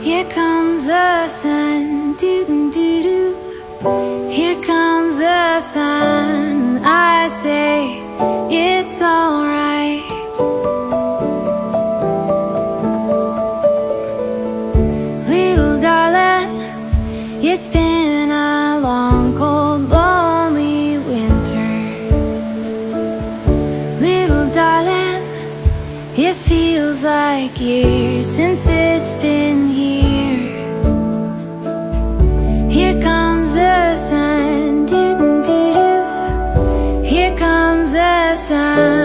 Here comes the sun, doo-doo-doo-doo. Here comes the sun. I say it's alright. Little darling, it's been a long, cold, lonely winter. Little darling, it feels like years since it's been here. Here comes the sun, doo-doo-doo-doo. Here comes the sun.